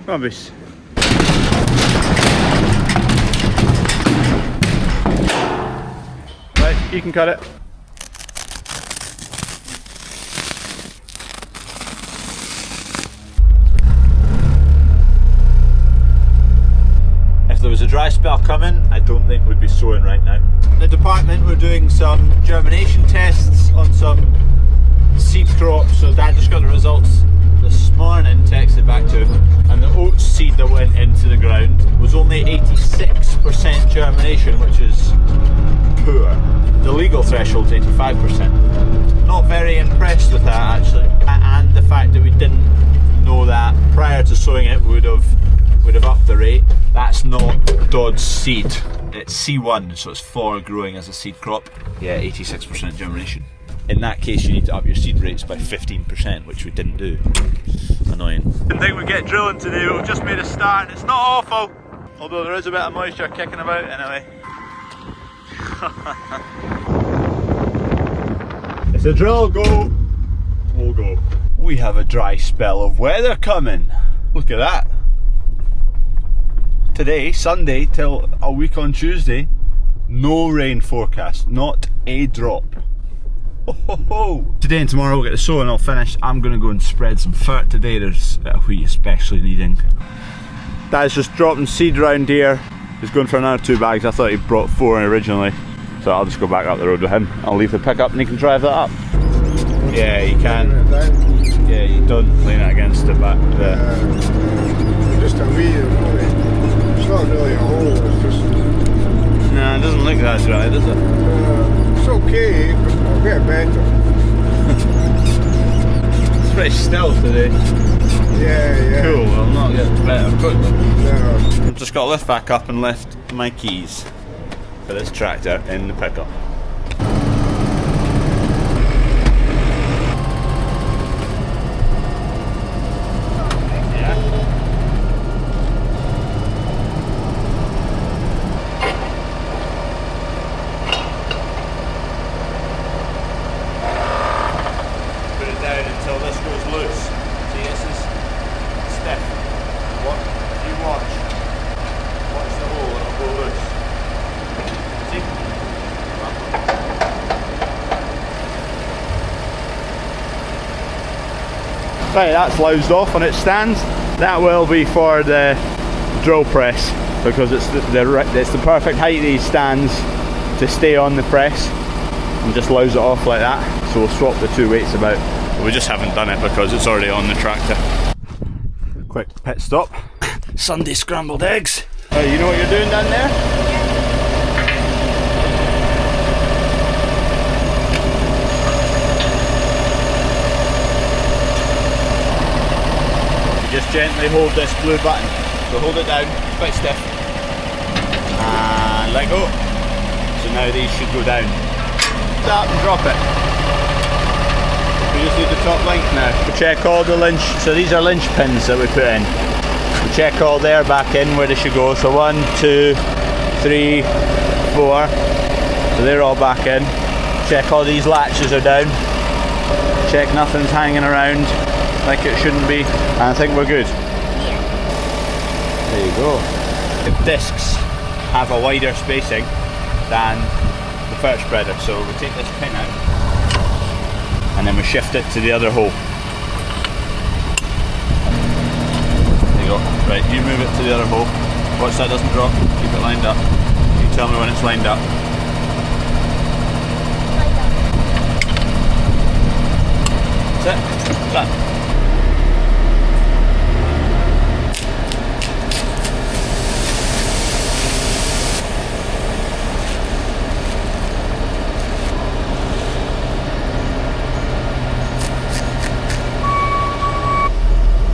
Rubbish. Right, you can cut it. If there was a dry spell coming, I don't think we'd be sowing right now. In the department, we're doing some germination tests on some seed crops. So Dad just got the results this morning, texted back to him, and the oats seed that went into the ground was only 86% germination, which is poor. The legal threshold's 85%. Not very impressed with that actually, and the fact that we didn't know that prior to sowing it would have upped the rate. That's not Dod's seed. It's C1, so it's for growing as a seed crop. Yeah, 86% germination. In that case, you need to up your seed rates by 15%, which we didn't do. Annoying. Didn't think we'd get drilling today, but we've just made a start and it's not awful. Although there is a bit of moisture kicking about anyway. If the drill go, we'll go. We have a dry spell of weather coming. Look at that. Today, Sunday, till a week on Tuesday, no rain forecast, not a drop. Ho, ho, ho. Today and tomorrow we'll get the sowing all finished. I'm going to go and spread some fert today. There's a bit of wheat especially needing. Dad's just dropping seed round here. He's going for another 2 bags. I thought he brought 4 originally, so I'll just go back up the road with him. I'll leave the pickup and he can drive that up. Yeah, you can. Yeah, you don't lean it against it back there. Just a wee, it's not really a hole, it's just... Nah, it doesn't look that dry, does it? It's okay, but I'll get better. It's pretty still today. Yeah. Cool, I'll not get better quickly. No. I've just got to lift back up and lift my keys for this tractor in the pickup. Right, that's loused off on its stands. That will be for the drill press because it's the perfect height of these stands to stay on the press and just louse it off like that. So we'll swap the 2 weights about. But we just haven't done it because it's already on the tractor. Quick pit stop. Sunday scrambled eggs. You know what you're doing down there? Just gently hold this blue button. So hold it down, it's quite stiff. And let go. So now these should go down. Stop and drop it. We just need the top length now. We check all the linch, so these are linch pins that we put in. We check all their back in where they should go. So 1, 2, 3, 4. So they're all back in. Check all these latches are down. Check nothing's hanging around like it shouldn't be, and I think we're good. There you go. The discs have a wider spacing than the fert spreader, so we take this pin out and then we shift it to the other hole. There you go. Right, you move it to the other hole. Watch that doesn't drop. Keep it lined up. You tell me when it's lined up. That's it. Done.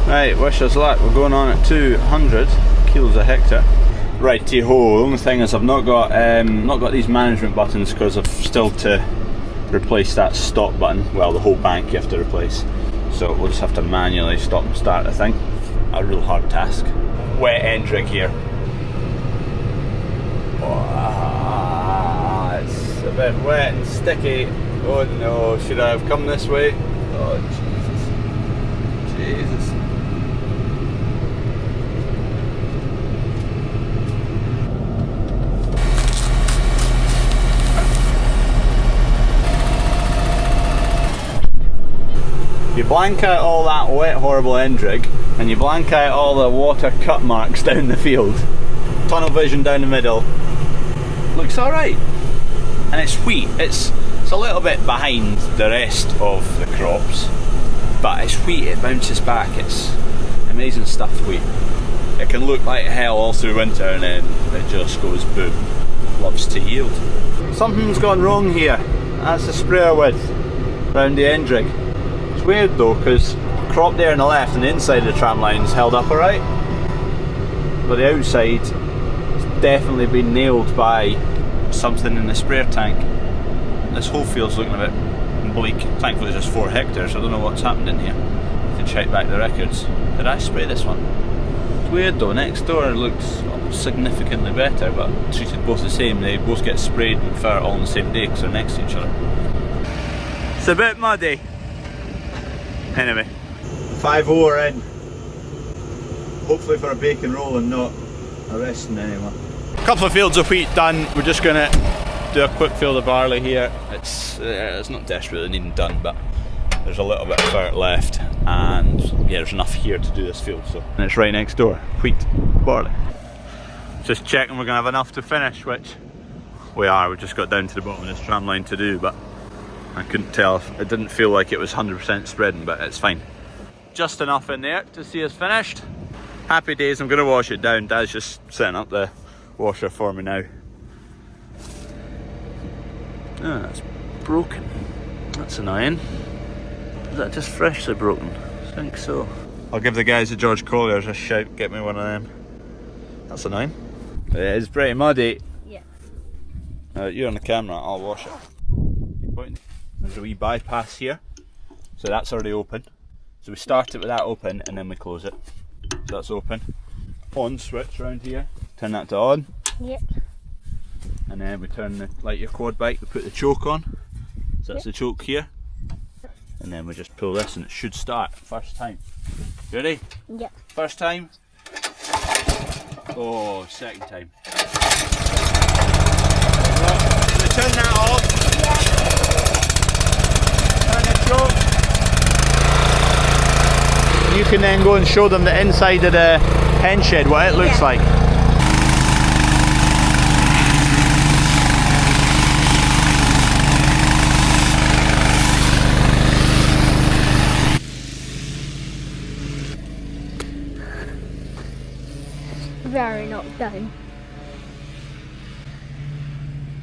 Right, wish us luck. We're going on at 200 kilos a hectare. Righty ho. The only thing is I've not got these management buttons because I've still to replace that stop button. Well, the whole bank you have to replace. So we'll just have to manually stop and start the thing. A real hard task. Wet end rig here. Oh, it's a bit wet and sticky. Oh no, should I have come this way? Oh Jesus. blank out all that wet, horrible end rig, and you blank out all the water cut marks down the field, tunnel vision down the middle, looks alright. And it's wheat, it's a little bit behind the rest of the crops, but it's wheat, it bounces back, it's amazing stuff, wheat. It can look like hell all through winter and then it just goes boom, loves to yield. Something's gone wrong here, that's the sprayer width around the end rig. It's weird though, because crop there on the left and the inside of the tram line's held up alright, but the outside has definitely been nailed by something in the sprayer tank. This whole field's looking a bit bleak. Thankfully it's just 4 hectares, I don't know what's happened in here. I can check back the records. Did I spray this one? It's weird though, next door looks significantly better, but treated both the same. They both get sprayed and fur all on the same day because they're next to each other. It's a bit muddy. Anyway, 5-0 are in. Hopefully for a bacon roll and not arresting anyone. A couple of fields of wheat done. We're just going to do a quick field of barley here. It's not desperately needing done, but there's a little bit of dirt left, and yeah, there's enough here to do this field. So, and it's right next door. Wheat, barley. Just checking we're going to have enough to finish, which we are. We just got down to the bottom of this tram line to do, but I couldn't tell. It didn't feel like it was 100% spreading, but it's fine. Just enough in there to see us finished. Happy days. I'm going to wash it down. Dad's just setting up the washer for me now. Oh, that's broken. That's annoying. Is that just freshly broken? I think so. I'll give the guys at George Collier's a shout, get me one of them. That's annoying. It is pretty muddy. Yeah. You're on the camera, I'll wash it. Keep pointing. There's a wee bypass here, so that's already open. So we start it with that open and then we close it. So that's open. On switch around here, turn that to on. Yep. And then we turn the, like your quad bike, we put the choke on. So that's the choke here. And then we just pull this and it should start. First time. Ready? Yep. First time. Oh, second time. So turn that off. Turn the choke. You can then go and show them the inside of the hen shed, what it looks like. Very not done.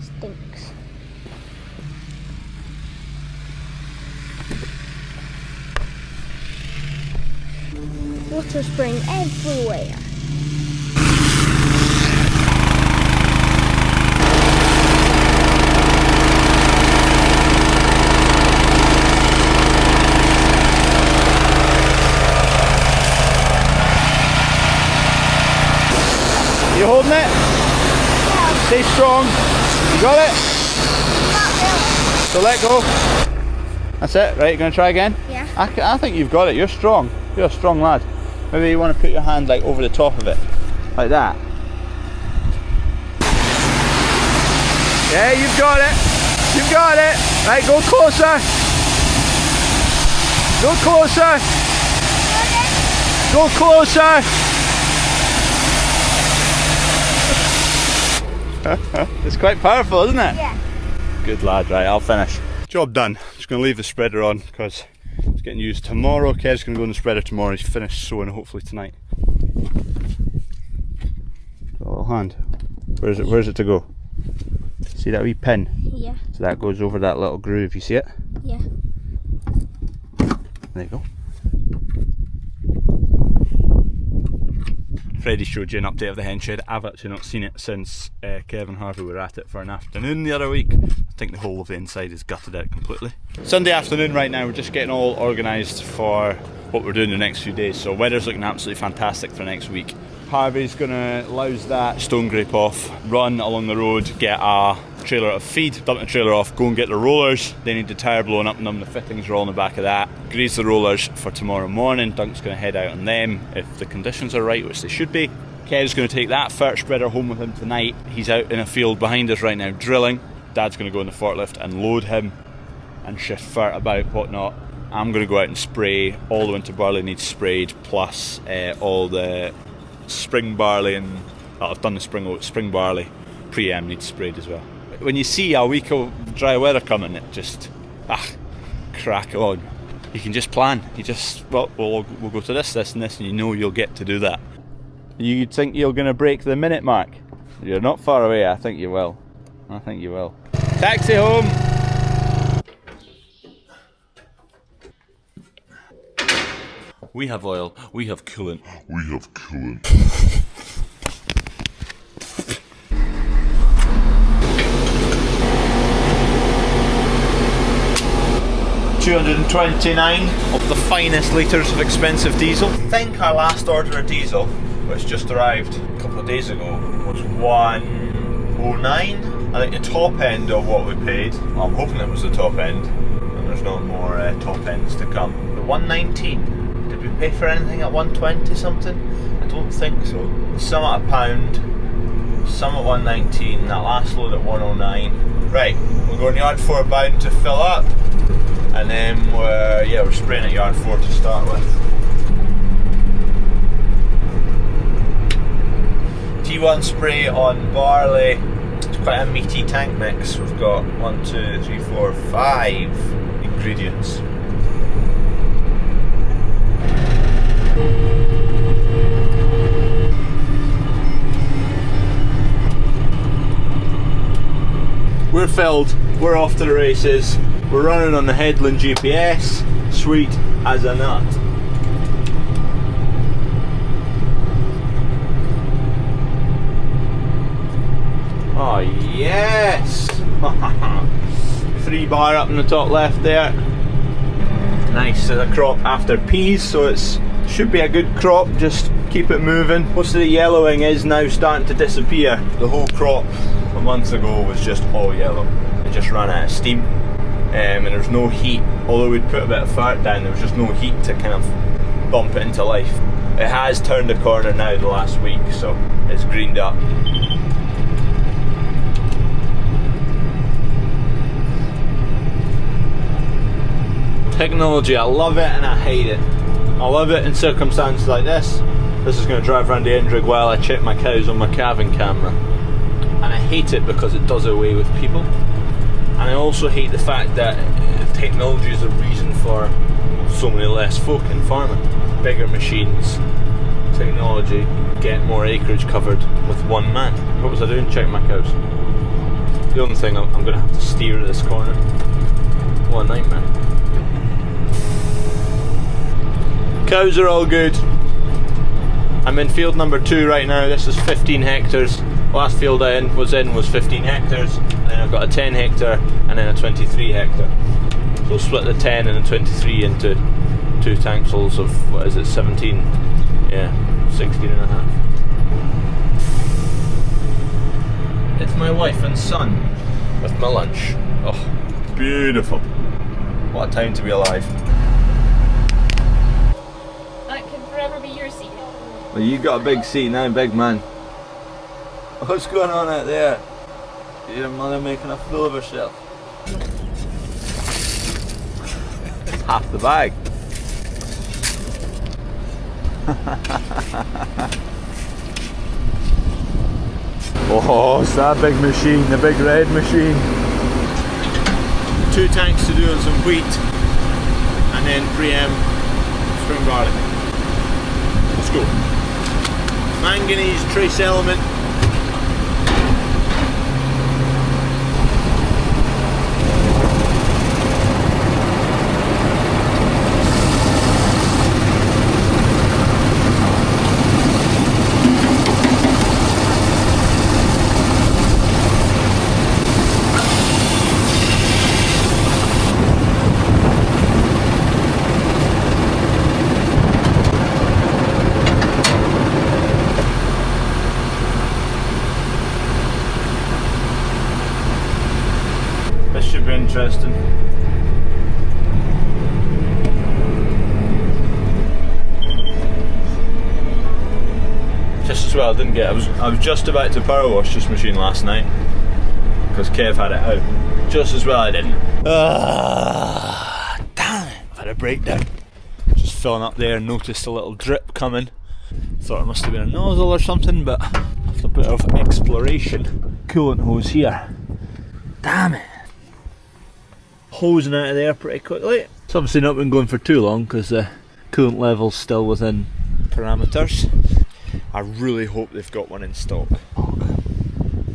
Stinks. Water spraying everywhere. You holding it? Yeah. Stay strong. You got it? Not really. So let go. That's it, right? You gonna try again? Yeah. I think you've got it. You're strong. You're a strong lad. Maybe you want to put your hand like over the top of it, like that. Yeah, you've got it. You've got it. Right, go closer. Go closer. Go closer. It's quite powerful, isn't it? Yeah. Good lad, right, I'll finish. Job done. Just going to leave the spreader on because it's getting used tomorrow. Kev's going to go in the spreader tomorrow. He's finished sowing hopefully tonight. Got a little hand. Where's it to go? See that wee pin? Yeah. So that goes over that little groove, you see it? Yeah. There you go. Freddie showed you an update of the hen shed. I've actually not seen it since Kev and Harvey were at it for an afternoon the other week. I think the whole of the inside is gutted out completely. Sunday afternoon right now, we're just getting all organised for what we're doing the next few days. So weather's looking absolutely fantastic for next week. Harvey's going to louse that stone grape off, run along the road, get a trailer of feed, dump the trailer off, go and get the rollers. They need the tyre blown up in them, the fittings are all on the back of that. Grease the rollers for tomorrow morning. Dunk's going to head out on them if the conditions are right, which they should be. Kev's going to take that fert spreader home with him tonight. He's out in a field behind us right now drilling. Dad's going to go in the forklift and load him and shift fert about, whatnot. I'm going to go out and spray. All the winter barley needs sprayed, plus all the spring barley, and I've done the spring oats, spring barley, pre-em needs sprayed as well. When you see a week of dry weather coming, it just, crack on. You can just plan. You just, we'll go to this, and this, and you know you'll get to do that. You think you're going to break the minute mark? You're not far away. I think you will. I think you will. Taxi home! We have oil, we have coolant. We have coolant. $229 of the finest litres of expensive diesel. I think our last order of diesel, which just arrived a couple of days ago, was 109. I think the top end of what we paid, well, I'm hoping it was the top end, and there's no more top ends to come. The 119. Did we pay for anything at 120 something? I don't think so. Some at £1, some at 119, that last load at 109. Right, we're going yard 4 bound to fill up, and then we're spraying at yard 4 to start with. T1 spray on barley. It's quite a meaty tank mix. We've got 1, 2, 3, 4, 5 ingredients. We're filled, we're off to the races, we're running on the Headland GPS, sweet as a nut. Oh yes! 3 bar up in the top left there. Nice as a crop after peas, so it's should be a good crop, just keep it moving. Most of the yellowing is now starting to disappear. The whole crop a month ago was just all yellow. It just ran out of steam, and there's no heat. Although we'd put a bit of fat down, there was just no heat to kind of bump it into life. It has turned a corner now the last week, so it's greened up. Technology, I love it and I hate it. I love it in circumstances like this. This is going to drive around the Endrig while I check my cows on my calving camera. And I hate it because it does away with people. And I also hate the fact that technology is a reason for so many less folk in farming. Bigger machines, technology, get more acreage covered with one man. What was I doing? Checking my cows. The only thing, I'm going to have to steer at this corner. What a nightmare. Cows are all good. I'm in field number 2 right now. This is 15 hectares. Last field I was 15 hectares, and then I've got a 10 hectare and then a 23 hectare. So split the 10 and the 23 into 2 tankfuls of, what is it, 17? Yeah, 16 and a half. It's my wife and son with my lunch. Oh, beautiful. What a time to be alive. That can forever be your seat. Well, you got a big seat now, big man. What's going on out there? Your mother making a fool of herself. Half the bag. Oh, it's that big machine, the big red machine. 2 tanks to do on some wheat, and then pre-em spring barley. Let's go. Manganese trace element. Should be interesting. Just as well I didn't get. I was just about to power wash this machine last night because Kev had it out. Just as well I didn't. Damn it! I've had a breakdown. Just filling up there, noticed a little drip coming. Thought it must have been a nozzle or something, but after a bit of exploration, coolant hose here. Damn it! Hosing out of there pretty quickly. It's obviously not been going for too long because the coolant level's still within parameters. I really hope they've got one in stock.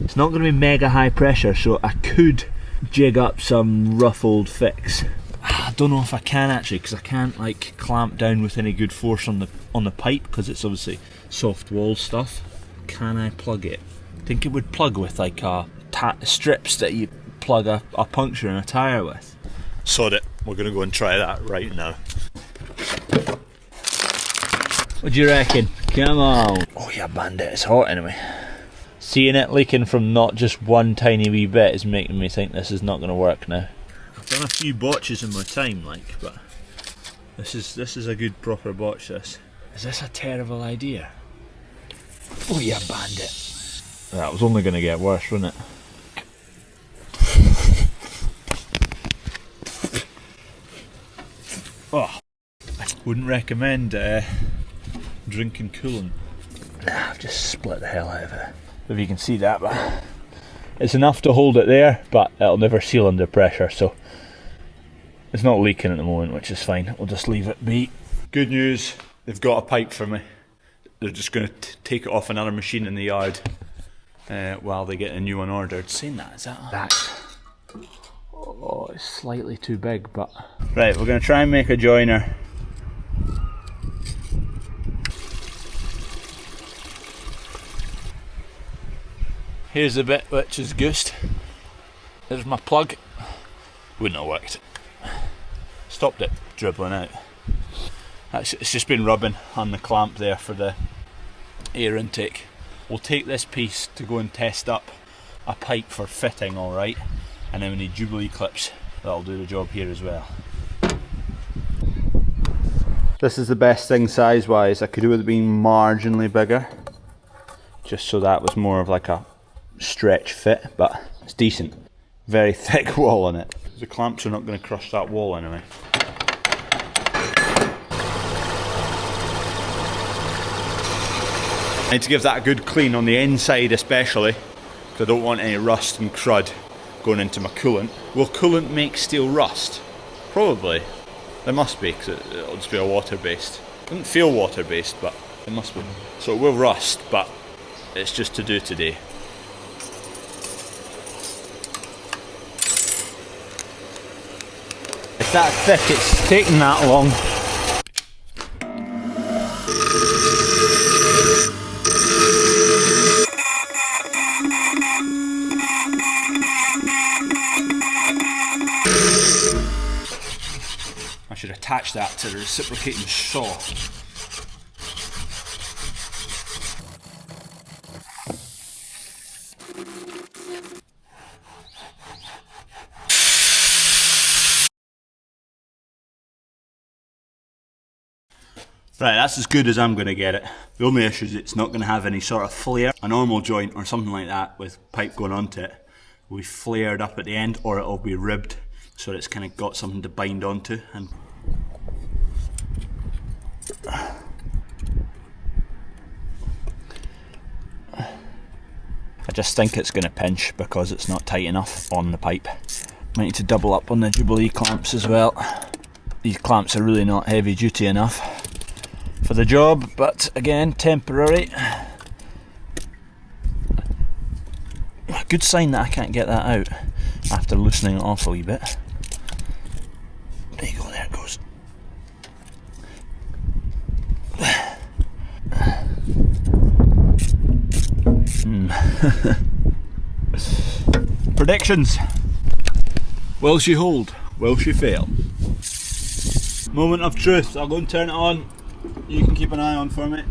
It's not going to be mega high pressure, so I could jig up some rough old fix. I don't know if I can actually, because I can't like clamp down with any good force on the pipe because it's obviously soft wall stuff. Can I plug it? I think it would plug with like strips that you plug a puncture in a tyre with. Sod it, we're going to go and try that right now. What do you reckon? Come on. Oh yeah, bandit, it's hot anyway. Seeing it leaking from not just one tiny wee bit is making me think this is not going to work now. I've done a few botches in my time, like, but this is a good proper botch. This is this a terrible idea? Oh yeah, bandit. That was only going to get worse, wasn't it? Oh, I wouldn't recommend drinking coolant. I've just split the hell out of it. If you can see that, but it's enough to hold it there, but it'll never seal under pressure, so it's not leaking at the moment, which is fine. We'll just leave it be. Good news, they've got a pipe for me. They're just going to take it off another machine in the yard while they get a new one ordered. Saying that, is that? Oh, it's slightly too big, but... Right, we're going to try and make a joiner. Here's the bit which is goosed. There's my plug. Wouldn't have worked. Stopped it dribbling out. It's just been rubbing on the clamp there for the air intake. We'll take this piece to go and test up a pipe for fitting, alright, and then we need Jubilee clips. That'll do the job here as well. This is the best thing size wise. I could do with it being marginally bigger, just so that was more of like a stretch fit, but it's decent. Very thick wall on it. The clamps are not going to crush that wall anyway. I need to give that a good clean on the inside especially, because I don't want any rust and crud going into my coolant. Will coolant make steel rust? Probably. There must be, because it'll just be a water based. It doesn't feel water based, but it must be. So it will rust, but it's just to do today. It's that thick, it's taking that long. I should attach that to the reciprocating saw. Right, that's as good as I'm going to get it. The only issue is it's not going to have any sort of flare. A normal joint or something like that with pipe going onto it will be flared up at the end, or it'll be ribbed so that it's kind of got something to bind onto. And I just think it's going to pinch because it's not tight enough on the pipe. Might need to double up on the Jubilee clamps as well. These clamps are really not heavy duty enough for the job, but again, temporary. A good sign that I can't get that out after loosening it off a wee bit. There you go, there it goes. Predictions. Will she hold? Will she fail? Moment of truth. I'll go and turn it on. You can keep an eye on for me.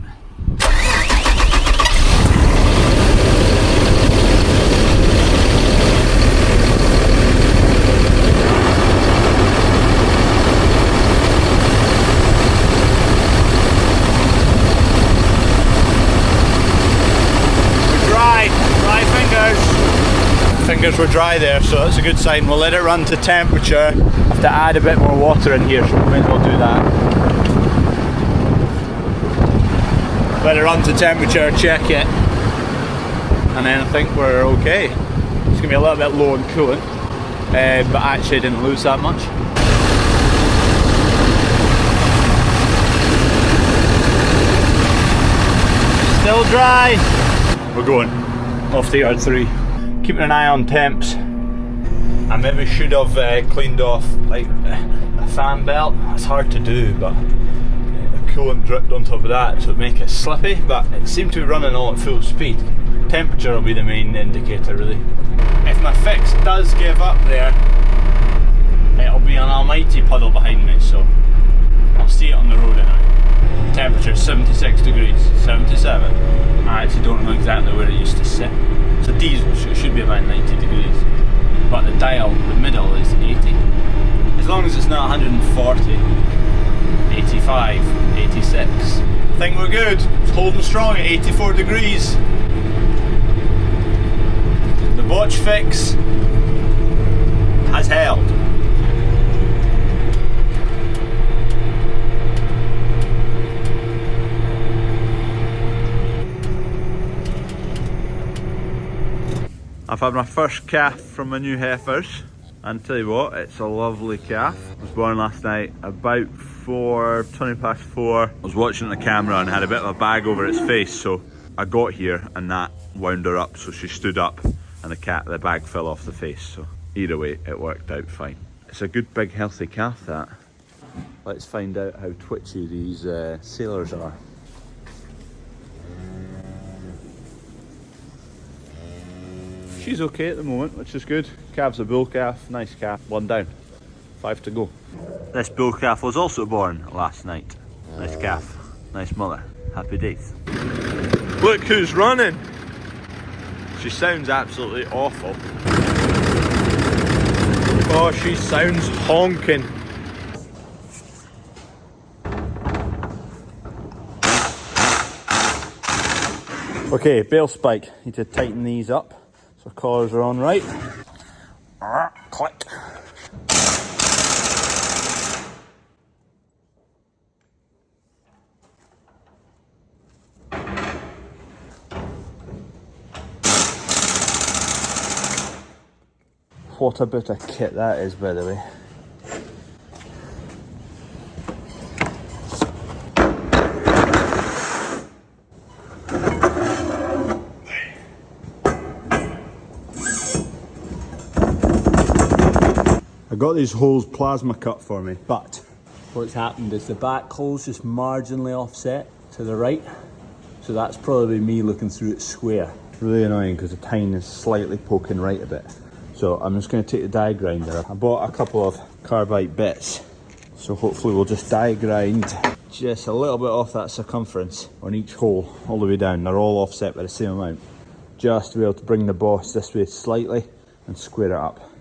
Dry fingers. Fingers were dry there, so that's a good sign. We'll let it run to temperature. I've to add a bit more water in here, so we might as well do that. Let it run to temperature, check it, and then I think we're okay. It's going to be a little bit low on coolant, but actually didn't lose that much. Still dry. We're going off to yard 3. Keeping an eye on temps. I maybe should have cleaned off like a fan belt. It's hard to do, but the coolant dripped on top of that, so it'd make it slippy, but it seemed to be running all at full speed. Temperature will be the main indicator really. If my fix does give up there, it'll be an almighty puddle behind me, so I'll see it on the road anyway. Temperature 76 degrees, 77. I actually don't know exactly where it used to sit. It's a diesel, so it should be about 90 degrees. But the dial, the middle is 80. As long as it's not 140, 85, 86. I think we're good. It's holding strong at 84 degrees. The Botch fix has held. I've had my first calf from my new heifers, and tell you what, it's a lovely calf. It was born last night about 20 past 4. I was watching the camera and had a bit of a bag over its face, so I got here and that wound her up, so she stood up and the bag fell off the face. So either way, it worked out fine. It's a good big healthy calf, that. Let's find out how twitchy these sailors are. She's okay at the moment, which is good. Calf's a bull calf, nice calf. 1 down, 5 to go. This bull calf was also born last night. Nice calf, nice mother. Happy days. Look who's running. She sounds absolutely awful. Oh, she sounds honking. Okay, bale spike. Need to tighten these up. So collars are on right. Click. What a bit of kit that is, by the way. I got these holes plasma cut for me, but what's happened is the back hole's just marginally offset to the right, so that's probably me looking through it square. Really annoying because the tine is slightly poking right a bit. So I'm just going to take the die grinder. I bought a couple of carbide bits, so hopefully we'll just die grind just a little bit off that circumference on each hole all the way down. They're all offset by the same amount, just to be able to bring the boss this way slightly and square it up.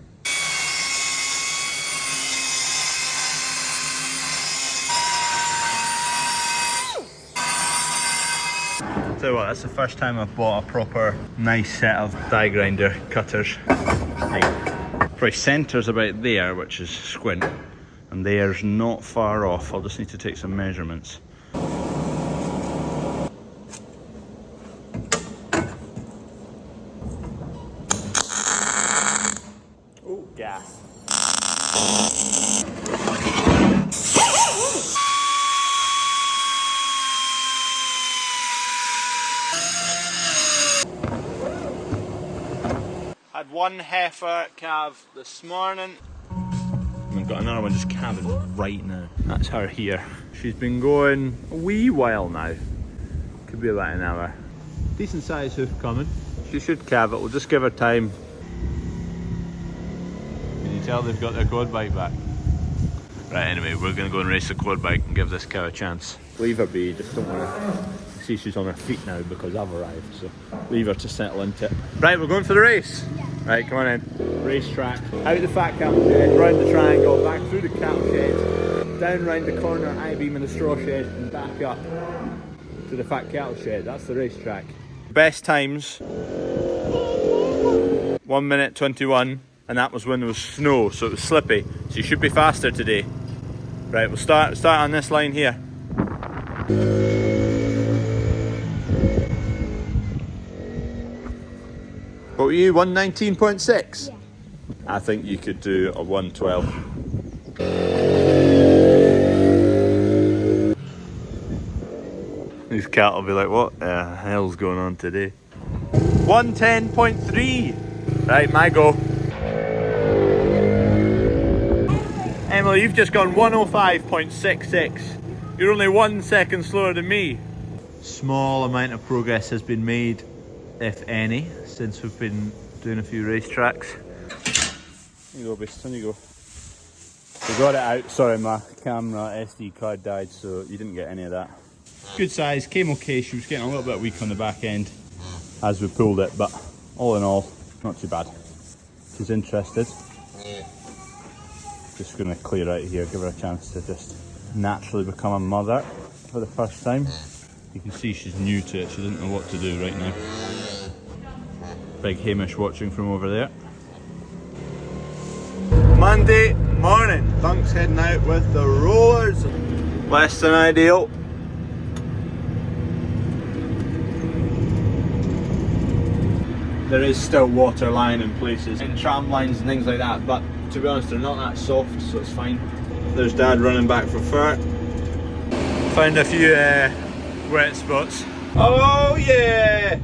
Tell you what, that's the first time I've bought a proper nice set of die grinder cutters. Probably centre's about there, which is squint, and there's not far off. I'll just need to take some measurements. Oh, gas. Had one heifer calve this morning. I've got another one just calving right now. That's her here. She's been going a wee while now. Could be about an hour. Decent size hoof coming. She should calve it. We'll just give her time. Can you tell they've got their quad bike back? Right, anyway, we're going to go and race the quad bike and give this cow a chance. Leave her be, just don't want to... See, she's on her feet now because I've arrived, so leave her to settle into it. Right, we're going for the race. Yeah. Right, come on in. Race track. Out the fat cattle shed, round the triangle, back through the cattle shed, down round the corner I-beam in the straw shed, and back up to the fat cattle shed. That's the race track. Best times: 1 minute 21, and that was when there was snow, so it was slippy. So you should be faster today. Right, we'll start on this line here. What were you, 119.6? Yeah. I think you could do a 112. These cattle will be like, what the hell's going on today? 110.3. Right, my go. Emily, you've just gone 105.66. You're only 1 second slower than me. Small amount of progress has been made, if any, since we've been doing a few racetracks. Here you go, beast, here you go. We got it out. Sorry, my camera SD card died, so you didn't get any of that. Good size, came okay. She was getting a little bit weak on the back end as we pulled it, but all in all, not too bad. She's interested. Just going to clear out here, give her a chance to just naturally become a mother for the first time. You can see she's new to it, she doesn't know what to do right now. Big Hamish watching from over there. Monday morning, Dunk's heading out with the rollers. Less than ideal. There is still water lying in places, in tram lines and things like that, but to be honest, they're not that soft, so it's fine. There's Dad running back for fur. Found a few wet spots. Oh yeah!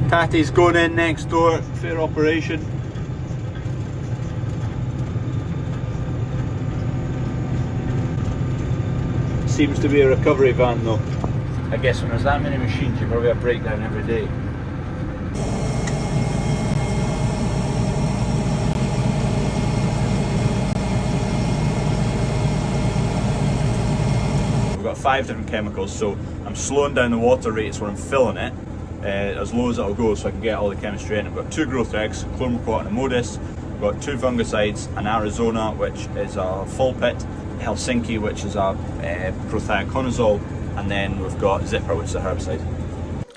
Tatty's going in next door, fair operation. Seems to be a recovery van though. I guess when there's that many machines, you probably have a breakdown every day. We've got 5 different chemicals, so I'm slowing down the water rates where I'm filling it as low as it'll go, so I can get all the chemistry in. I've got 2 growth eggs, chlormacrot and amodis. We've got 2 fungicides, an Arizona, which is a full pit, Helsinki, which is a prothioconazole, and then we've got Zipper, which is a herbicide.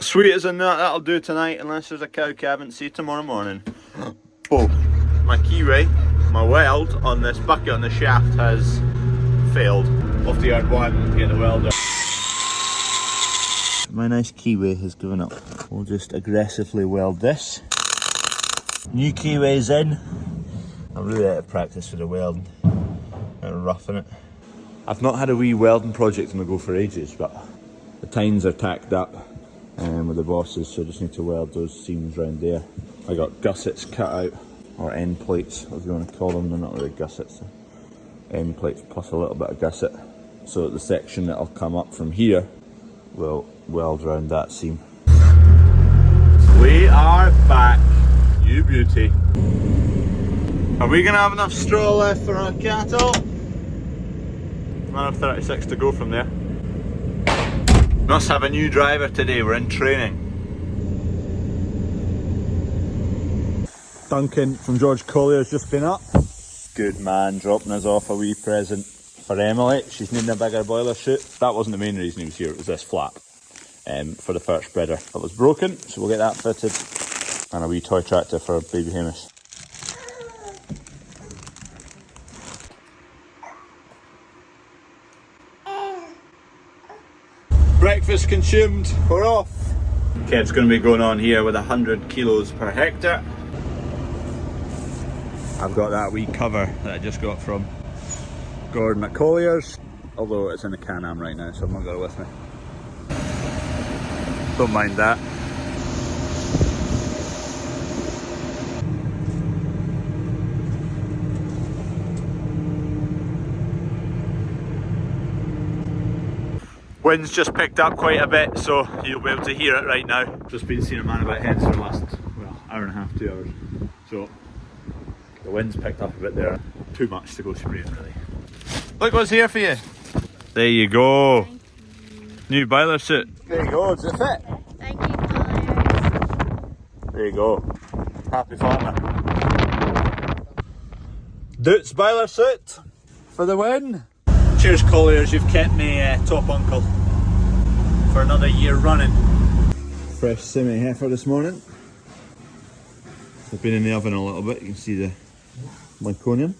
Sweet as a nut, that'll do tonight, unless there's a cow calving. See you tomorrow morning. Boom. My keyway, my weld on this bucket on the shaft has failed. Off the yard 1, get the welder. My nice keyway has given up. We'll just aggressively weld this. New keyway's in. I'm really out of practice for the welding. I'm roughing it. I've not had a wee welding project on the go for ages, but the tines are tacked up with the bosses, so I just need to weld those seams around there. I got gussets cut out, or end plates, if you want to call them. They're not really gussets, end plates plus a little bit of gusset, so that the section that'll come up from here will weld around that seam. We are back, you beauty. Are we going to have enough straw left for our cattle? Another 36 to go from there. Must have a new driver today, we're in training. Duncan from George Collier's just been up. Good man, dropping us off a wee present for Emily. She's needing a bigger boiler chute. That wasn't the main reason he was here, it was this flap for the first spreader. That was broken, so we'll get that fitted. And a wee toy tractor for baby Hamish. Breakfast consumed, we're off. Kev's going to be going on here with 100 kilos per hectare. I've got that wee cover that I just got from Gordon at Collier's, although it's in the Can-Am right now, so I've not got it with me. Don't mind that. Wind's just picked up quite a bit, so you'll be able to hear it right now. Just been seeing a man about heads for the last, well, hour and a half, 2 hours. So the wind's picked up a bit there. Too much to go spraying, really. Look what's here for you. There you go. New boiler suit. There you go, does it fit? Thank you, Colliers. There you go. Happy farmer. Doots boiler suit for the win. Cheers Colliers, you've kept me top uncle for another year running. Fresh semi heifer this morning. They've been in the oven a little bit. You can see the Lyconium.